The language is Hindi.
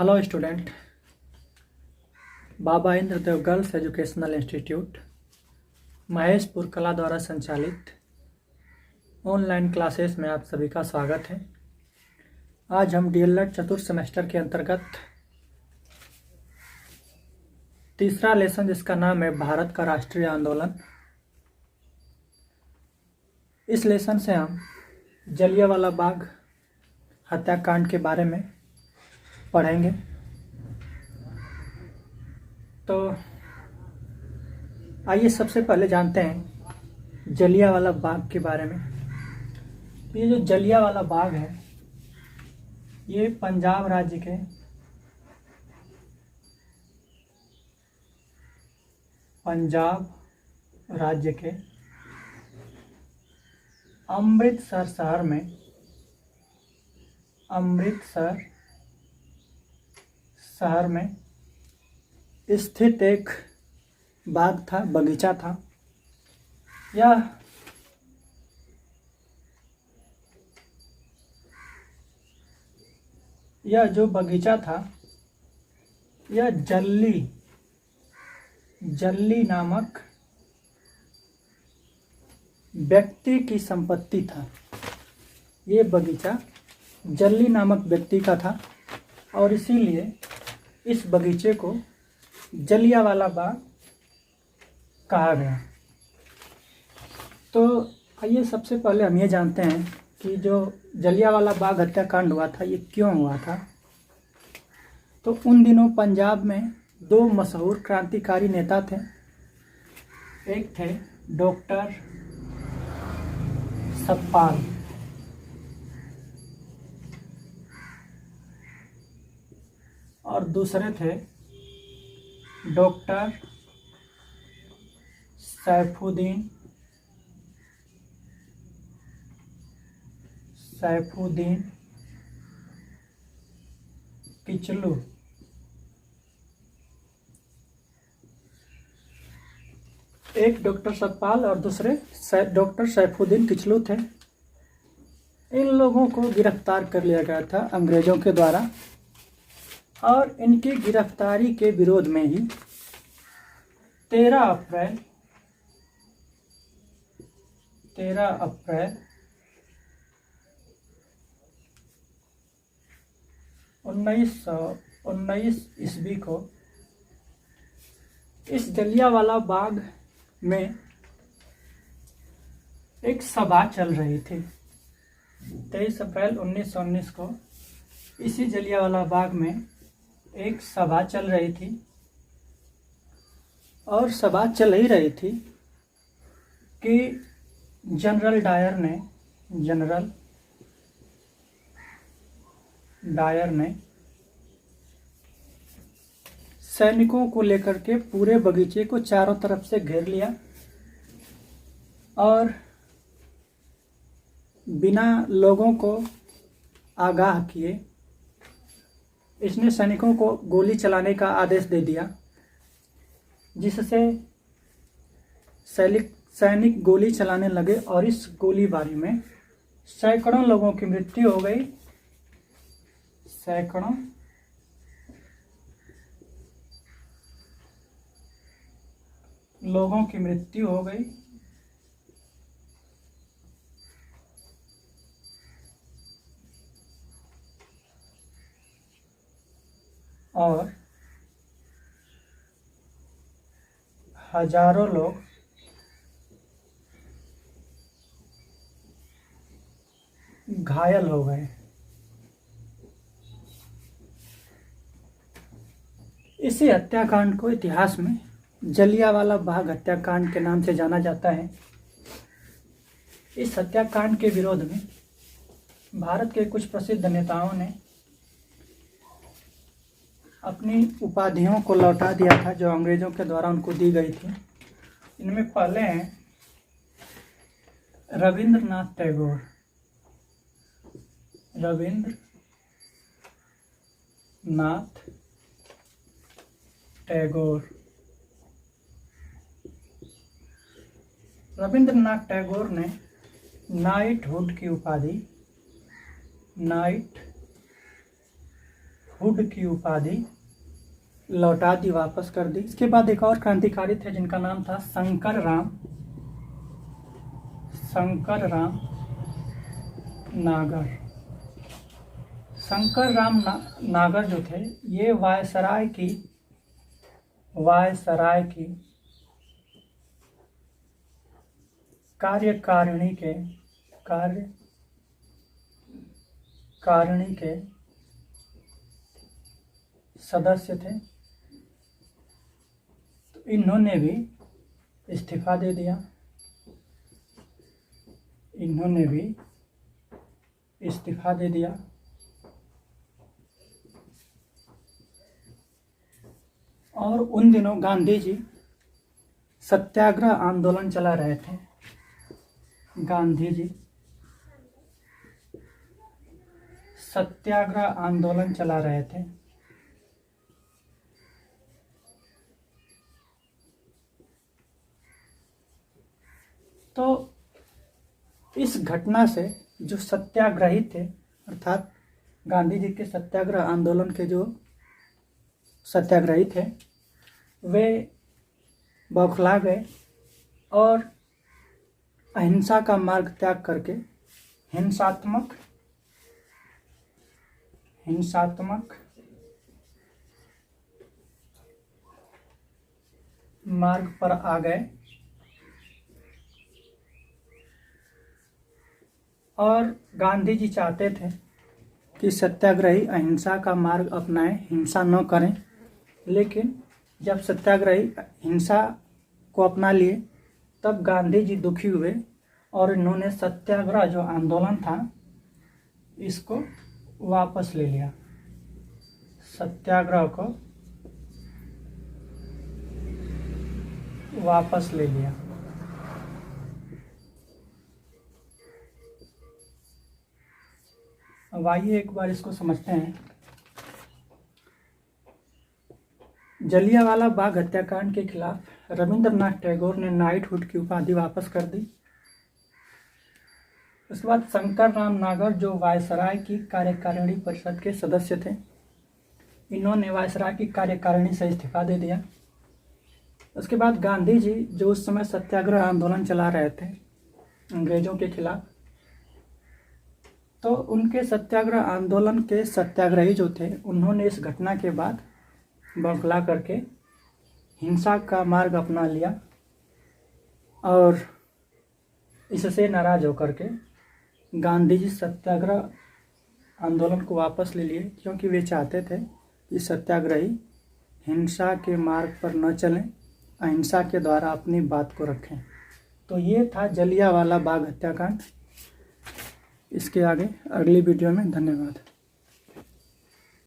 Hello student. Baba Indradev girls educational institute Maheshpur कला द्वारा संचालित ऑनलाइन क्लासेस में आप सभी का स्वागत है। आज हम डीएलएड चतुर्थ सेमेस्टर के अंतर्गत तीसरा लेसन जिसका नाम है भारत का राष्ट्रीय आंदोलन, इस लेसन से हम जलियांवाला बाग हत्याकांड के बारे में पढ़ेंगे। तो आइए सबसे पहले जानते हैं जलियांवाला बाग के बारे में। ये जो जलियांवाला बाग है ये पंजाब राज्य के अमृतसर शहर में स्थित एक बाग था, बगीचा था। यह जो बगीचा था यह जल्ली नामक व्यक्ति की संपत्ति था। ये बगीचा जल्ली नामक व्यक्ति का था और इसीलिए इस बगीचे को जलियांवाला बाग कहा गया। तो आइए सबसे पहले हम ये जानते हैं कि जो जलियांवाला बाग हत्याकांड हुआ था ये क्यों हुआ था। तो उन दिनों पंजाब में दो मशहूर क्रांतिकारी नेता थे। एक थे डॉक्टर सतपाल और दूसरे थे डॉक्टर सैफुद्दीन किचलू। एक डॉक्टर सतपाल और दूसरे डॉक्टर सैफुद्दीन किचलू थे। इन लोगों को गिरफ्तार कर लिया गया था अंग्रेजों के द्वारा और इनकी गिरफ्तारी के विरोध में ही 13 अप्रैल 1919 ईस्वी को इस जलियांवाला बाग में एक सभा चल रही थी। 23 अप्रैल 1919 को इसी जलियांवाला बाग में एक सभा चल रही थी और सभा चल ही रही थी कि जनरल डायर ने सैनिकों को लेकर के पूरे बगीचे को चारों तरफ से घेर लिया और बिना लोगों को आगाह किए इसने सैनिकों को गोली चलाने का आदेश दे दिया, जिससे सैनिक गोली चलाने लगे और इस गोलीबारी में सैकड़ों लोगों की मृत्यु हो गई। और हजारों लोग घायल हो गए। इसी हत्याकांड को इतिहास में जलियांवाला बाग हत्याकांड के नाम से जाना जाता है। इस हत्याकांड के विरोध में भारत के कुछ प्रसिद्ध नेताओं ने अपनी उपाधियों को लौटा दिया था जो अंग्रेजों के द्वारा उनको दी गई थी। इनमें पहले हैं रविंद्रनाथ टैगोर ने नाइटहुड की उपाधि हुड की उपाधि लौटा दी, वापस कर दी। इसके बाद एक और क्रांतिकारी थे जिनका नाम था शंकर राम नागर। शंकर राम नागर जो थे ये वायसराय की कार्यकारिणी के सदस्य थे। तो इन्होंने भी इस्तीफा दे दिया। और उन दिनों गांधी जी सत्याग्रह आंदोलन चला रहे थे। सत्याग्रह आंदोलन चला रहे थे। तो इस घटना से जो सत्याग्रही थे, अर्थात गांधी जी के सत्याग्रह आंदोलन के जो सत्याग्रही थे, वे बौखला गए और अहिंसा का मार्ग त्याग करके हिंसात्मक मार्ग पर आ गए। और गांधी जी चाहते थे कि सत्याग्रही अहिंसा का मार्ग अपनाएं, हिंसा न करें। लेकिन जब सत्याग्रही हिंसा को अपना लिए तब गांधी जी दुखी हुए और इन्होंने सत्याग्रह जो आंदोलन था इसको वापस ले लिया। सत्याग्रह को वापस ले लिया। अब आइए एक बार इसको समझते हैं। जलियांवाला बाग हत्याकांड के खिलाफ रविंद्रनाथ टैगोर ने नाइटहुड की उपाधि वापस कर दी। उसके बाद शंकर राम नागर जो वायसराय की कार्यकारिणी परिषद के सदस्य थे, इन्होंने वायसराय की कार्यकारिणी से इस्तीफा दे दिया। उसके बाद गांधी जी जो उस समय सत्याग्रह आंदोलन चला रहे थे अंग्रेजों के खिलाफ, तो उनके सत्याग्रह आंदोलन के सत्याग्रही जो थे उन्होंने इस घटना के बाद बौखला करके हिंसा का मार्ग अपना लिया और इससे नाराज होकर के गांधी जी सत्याग्रह आंदोलन को वापस ले लिए, क्योंकि वे चाहते थे कि सत्याग्रही हिंसा के मार्ग पर न चलें, अहिंसा के द्वारा अपनी बात को रखें। तो ये था जलियांवाला बाग हत्याकांड। इसके आगे अगली वीडियो में। धन्यवाद।